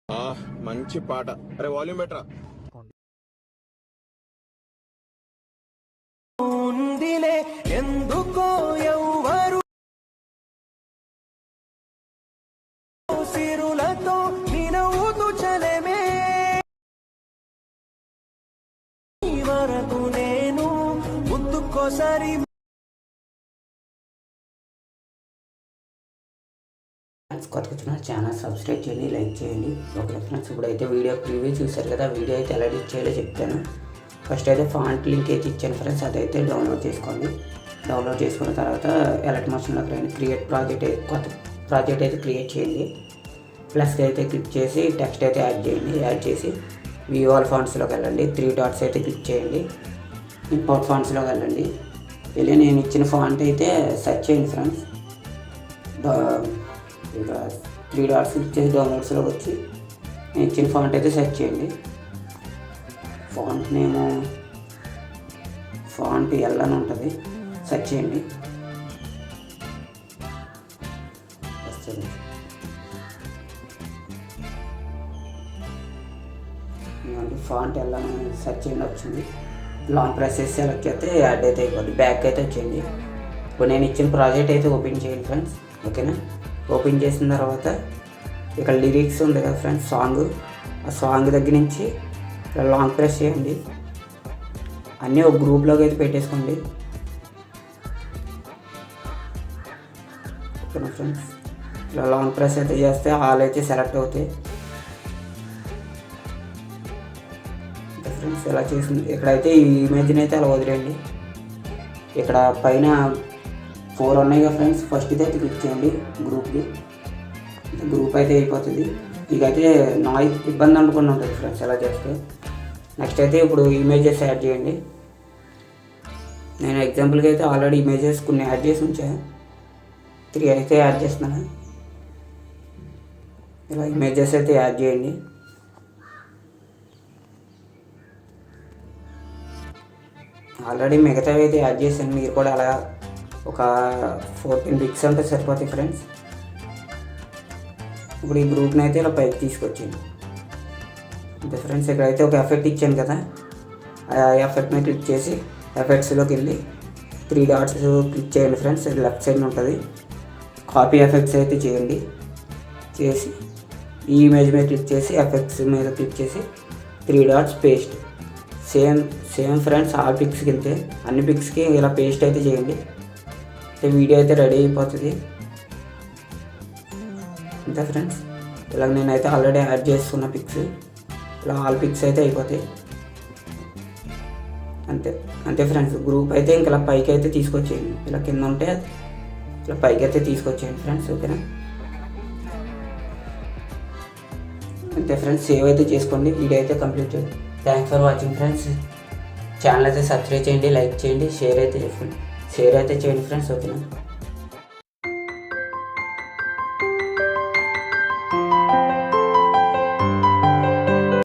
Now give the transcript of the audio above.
మంచి పాట. అరే వాల్యూమ్ బెటరా. ఉందిలే ఎందుకో ఎవ్వరు సిరులతో నినవుతూ చలమే వరకు నేను ముందుకోసారి కొత్తగా వచ్చిన ఛానల్ సబ్స్క్రైబ్ చేయండి, లైక్ చేయండి. ఓకే ఫ్రెండ్స్, ఇప్పుడైతే వీడియో ప్రివ్యూ చూసారు కదా. వీడియో అయితే ఎలా ఎడిట్ చేయాలో చెప్తాను. ఫస్ట్ అయితే ఫాంట్ లింక్ అయితే ఇచ్చాను ఫ్రెండ్స్, అదైతే డౌన్లోడ్ చేసుకోండి. డౌన్లోడ్ చేసుకున్న తర్వాత ఎలక్ట్ మోషన్లోకి రండి. క్రియేట్ ప్రాజెక్ట్ కొత్త ప్రాజెక్ట్ అయితే క్రియేట్ చేయండి. ప్లస్కి అయితే క్లిక్ చేసి టెక్స్ట్ అయితే యాడ్ చేయండి. యాడ్ చేసి వ్యూ ఆల్ ఫాంట్స్లోకి వెళ్ళండి. 3 డాట్స్ అయితే క్లిక్ చేయండి. ఇంపోర్ట్ ఫాంట్స్లోకి వెళ్ళండి. వెళ్ళి నేను ఇచ్చిన ఫాంట్ అయితే సెర్చ్ చేయండి ఫ్రెండ్స్. ఇక 3 డాట్స్ క్లిక్ చేసి డౌన్లోడ్స్లోకి వచ్చి నేను ఇచ్చిన ఫాంట్ అయితే సెర్చ్ చేయండి. ఫాంట్ నేము ఫాంట్ ఎల్ అని ఉంటుంది, సెర్చ్ చేయండి. ఫాంట్ ఎల్ అని సెర్చ్ చేయండి, వచ్చింది. లాంగ్ ప్రెస్ చేసి సెలెక్ట్ చేస్తే యాడ్ అయితే అయిపోద్ది. బ్యాక్ అయితే వచ్చేయండి. ఇప్పుడు నేను ఇచ్చిన ప్రాజెక్ట్ అయితే ఓపెన్ చేయండి ఫ్రెండ్స్. ఓకేనా? ఓపెన్ చేసిన తర్వాత ఇక్కడ లిరిక్స్ ఉంది కదా ఫ్రెండ్స్, సాంగ్. ఆ సాంగ్ దగ్గర నుంచి ఇలా లాంగ్ ప్రెస్ చేయండి. అన్నీ ఒక గ్రూప్లోకి అయితే పెట్టేసుకోండి. ఓకేనా ఫ్రెండ్స్? ఇలా లాంగ్ ప్రెస్ అయితే చేస్తే ఆల్ అయితే సెలెక్ట్ అవుతాయి. ఫ్రెండ్స్ ఇలా చేసింది. ఇక్కడైతే ఈ ఇమేజ్ని అయితే అలా వదిలేయండి. ఇక్కడ పైన 4 ఉన్నాయి కదా ఫ్రెండ్స్, ఫస్ట్ అయితే క్లిక్ చేయండి గ్రూప్కి. గ్రూప్ అయితే అయిపోతుంది. ఇకైతే నాయిస్ ఇబ్బంది అనుకుని ఉంటుంది ఫ్రెండ్స్ ఎలా చేస్తే. నెక్స్ట్ అయితే ఇప్పుడు ఇమేజెస్ యాడ్ చేయండి. నేను ఎగ్జాంపుల్కి అయితే ఆల్రెడీ ఇమేజెస్ కొన్ని యాడ్ చేసి ఉంచా. 3 అయితే యాడ్ చేస్తున్నాను. ఇలా ఇమేజెస్ అయితే యాడ్ చేయండి. ఆల్రెడీ మిగతావి అయితే యాడ్ చేశాను. మీరు కూడా అలా ఒక 14 పిక్స్ అంటే సరిపోతాయి ఫ్రెండ్స్. ఇప్పుడు ఈ గ్రూప్ని అయితే ఇలా పైకి తీసుకొచ్చింది. అంతే ఫ్రెండ్స్. ఇక్కడైతే ఒక ఎఫెక్ట్ ఇచ్చాను కదా, ఆ ఎఫెక్ట్ని క్లిక్ చేసి ఎఫెక్ట్స్లోకి వెళ్ళి 3 డాట్స్ క్లిక్ చేయండి ఫ్రెండ్స్. లెఫ్ట్ సైడ్ ఉంటుంది. కాపీ ఎఫెక్ట్స్ అయితే చేయండి. చేసి ఈ ఇమేజ్ మీద క్లిక్ చేసి ఎఫెక్ట్స్ మీద క్లిక్ చేసి 3 డాట్స్ పేస్ట్. సేమ్ ఫ్రెండ్స్, ఆ పిక్స్కి వెళ్తే అన్ని పిక్స్కి ఇలా పేస్ట్ అయితే చేయండి. వీడియో అయితే రెడీ అయిపోతుంది. అంతే ఫ్రెండ్స్. ఇలా నేనైతే ఆల్రెడీ యాడ్ చేసుకున్న పిక్స్, ఇలా ఆల్ పిక్స్ అయితే అయిపోతాయి. అంతే ఫ్రెండ్స్. గ్రూప్ అయితే ఇంక ఇలా పైకి అయితే తీసుకొచ్చేయండి. ఇలా కింద ఉంటే ఇలా పైకి అయితే తీసుకొచ్చేయండి ఫ్రెండ్స్. ఓకేనా? అంతే ఫ్రెండ్స్. సేవ్ అయితే చేసుకోండి. వీడియో అయితే కంప్లీట్ చేయండి. Thanks for watching friends. Channel అయితే సబ్స్క్రైబ్ చేయండి, లైక్ చేయండి, షేర్ అయితే చేయండి ఫ్రెండ్స్. ఓకేనా?